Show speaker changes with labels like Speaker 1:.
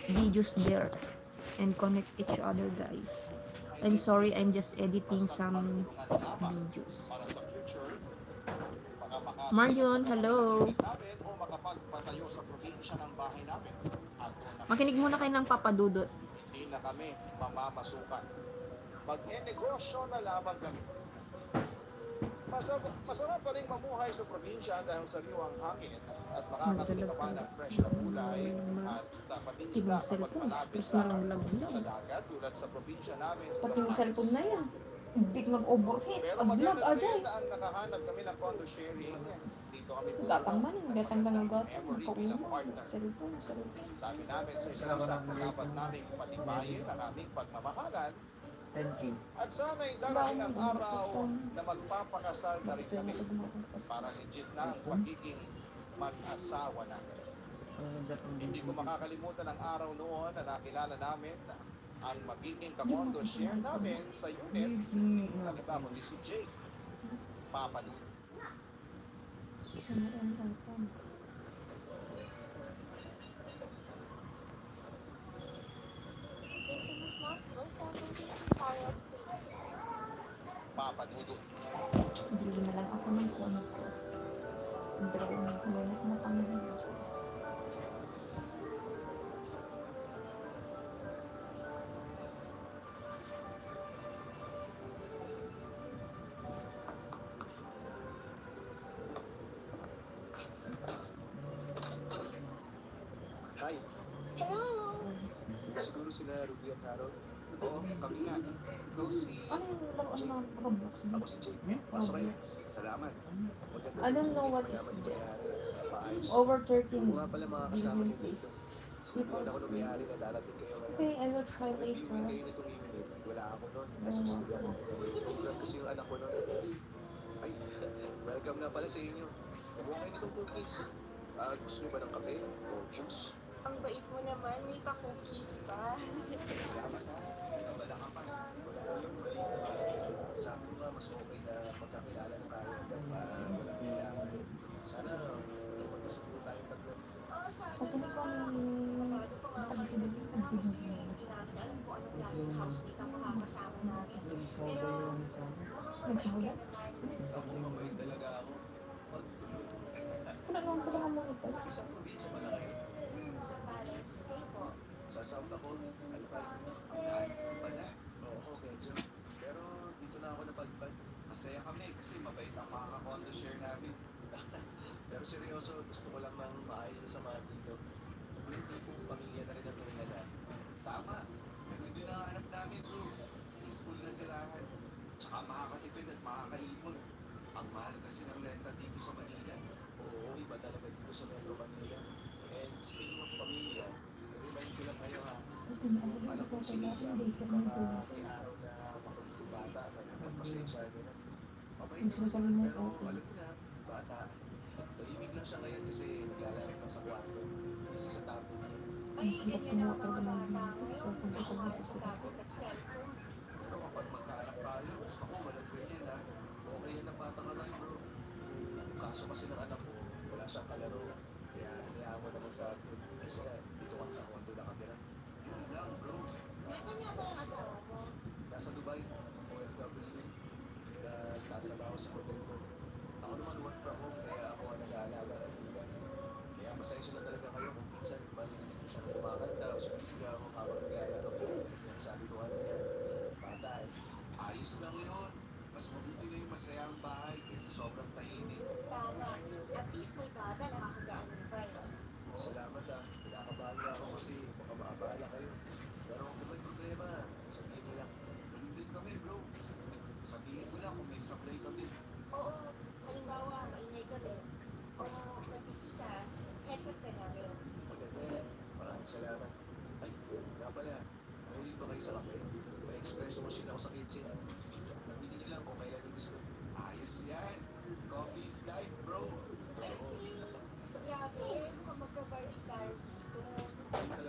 Speaker 1: videos there and connect each other, guys. I'm sorry, I'm just editing some videos. Marion, hello. Makinig muna kayo ng papadudot.
Speaker 2: Hindi na kami mamamasukan. Magne-negosyo na lamang kami. Masarap pa rin mamuhay sa probinsya dahil sariwang hangin at makakabili ka pa ng fresh na gulay at patis na kapag malapit sa dagat tulad sa probinsya namin sa
Speaker 1: Pati yung cellphone na yan. Big mag-overheat.
Speaker 2: Pero
Speaker 1: Pag-vlog
Speaker 2: maganda
Speaker 1: ajay.
Speaker 2: rin na ang nakahanap kami ng condo sharing. Dito kami
Speaker 1: Gatang man, gatang lang ang gatang.
Speaker 2: memory bilang
Speaker 1: Paulo.
Speaker 2: partner.
Speaker 1: Cellphone.
Speaker 2: Sabi namin sa isa't isa na dapat naming patibayin ang aming pagmamahalan
Speaker 3: 10K.
Speaker 2: at sana'y darating ang araw na magpapakasal na rin kami para legit na ang pagiging mag-asawa namin. Hindi ko makakalimutan ang araw noon na nakilala namin ang magiging kakondo share namin sa unit na iba kundi si Jake. Papa Lou. Papa Dudu.
Speaker 1: Bili na lang ako ng phone ko. Drone. Gamit na pang video.
Speaker 2: Hi.
Speaker 4: Hello!
Speaker 2: Siguro sila Ruby at Harold. Oo, kami nga. Ikaw si...
Speaker 1: Ano yung laruan ng Roblox?
Speaker 2: Ako si Jake. Pasok kayo. Salamat.
Speaker 1: I don't know what is there.
Speaker 2: Paayos.
Speaker 1: Over 13
Speaker 2: Kung nga pala mga kasama
Speaker 1: billion
Speaker 2: niyo
Speaker 1: please.
Speaker 2: dito. Sinimulan ako nung may-ari na darating kayo ngayon.
Speaker 1: Okay, I will try
Speaker 2: Nag-iwin
Speaker 1: later.
Speaker 2: kayo nitong unit. Wala ako nun. Nasa school ako. Program kasi yung anak ko nun. Ay, welcome nga pala sa inyo. Kumuha kayo nitong cookies. Gusto niyo ba ng kape o juice?
Speaker 4: Ang bait mo naman, may pa-cookies pa.
Speaker 2: Salamat ha. Nagabala ka pa. Wala yung mali. Sabi ko nga, mas okay na magkakilala na tayo hanggang para walang kailangan. Sana magkasundo tayo tatlo.
Speaker 4: Oo, sana
Speaker 1: Pati
Speaker 4: na.
Speaker 1: pa
Speaker 4: Kabado pa nga kayo na kasi hindi namin alam kung anong klaseng housemate ang makakasama namin. Pero mukhang mabait ka naman.
Speaker 2: Ako mabait talaga ako. Magtulog.
Speaker 1: Wala naman pala ang mga ito.
Speaker 2: Isang probinsya pala kayo.
Speaker 4: Sa balance, kayo po.
Speaker 2: Sa South ako, Alpal. Ang lahat pala. Oo, medyo. Pero dito na ako napagpag. Masaya kami kasi mabait ang makaka-condo share namin. Pero seryoso, gusto ko lang ng maayos na samahan dito. Yung tipong pamilya na rin ang turingan na. Tama. Pero hindi nakahanap namin, bro. Peaceful na tirahan. Tsaka makakatipid at makakaipon. Ang mahal kasi ng renta dito sa Manila. Oo, iba talaga dito sa Metro Manila. And speaking of pamilya, remind ko lang kayo ha, kung alam kong sinila, baka may araw na makulit yung bata, kaya magpasensya nyo na. Mabait naman yun, pero alam mo na, bata. Tahimik lang siya ngayon kasi naglalaro lang sa kwarto. Isa sa tapo niya.
Speaker 4: Ay, ganyan na ang mga bata ngayon. Nakawala sa tablet at cellphone.
Speaker 2: Pero kapag magkaanak tayo, gusto ko walang ganyan ha. Okay yan ang bata ka rin, bro. Yung kaso kasi ng anak ko, wala siyang kalaro. Kaya hinayaan mo na mag-tablet. Kasi dito kami sa kondo nakatira. Yun lang, bro.
Speaker 4: Nasaan nga ba ang asawa mo?
Speaker 2: Nasa Dubai, OFW yun. Nagtatrabaho sa hotel ko. Ako naman work from home, kaya ako ang nag-aalaga ng iba. Kaya pasensya na talaga kayo kung minsan marinig ko siya kumakanta o sumisigaw habang naglalaro. Kaya sabi ko ano niya, bata ayos lang yun. Mas mabuti na yung masaya ang bahay kaysa sobrang tahimik.
Speaker 4: Tama. At least may bata nakakagaan ng friends.
Speaker 2: Salamat pinakabahan niya ako kasi baka maabala kayo. Pero kung may problema, sabihin niyo lang. Ganun din kami, bro. Sabihin mo lang kung may supply kami.
Speaker 4: Oo, halimbawa, maingay ka din. O may bisita, headset ka namin.
Speaker 2: Maganda yan. Maraming salamat. Ay, nga pala. Mahilig ba kayo sa kape? May espresso machine ako sa kitchen. Nabili niyo lang kung kailan yung gusto. Ayos yan. Coffee is life, bro.
Speaker 4: I see. Grabe, mukhang magka-virus tayo dito.
Speaker 2: Ay, talaga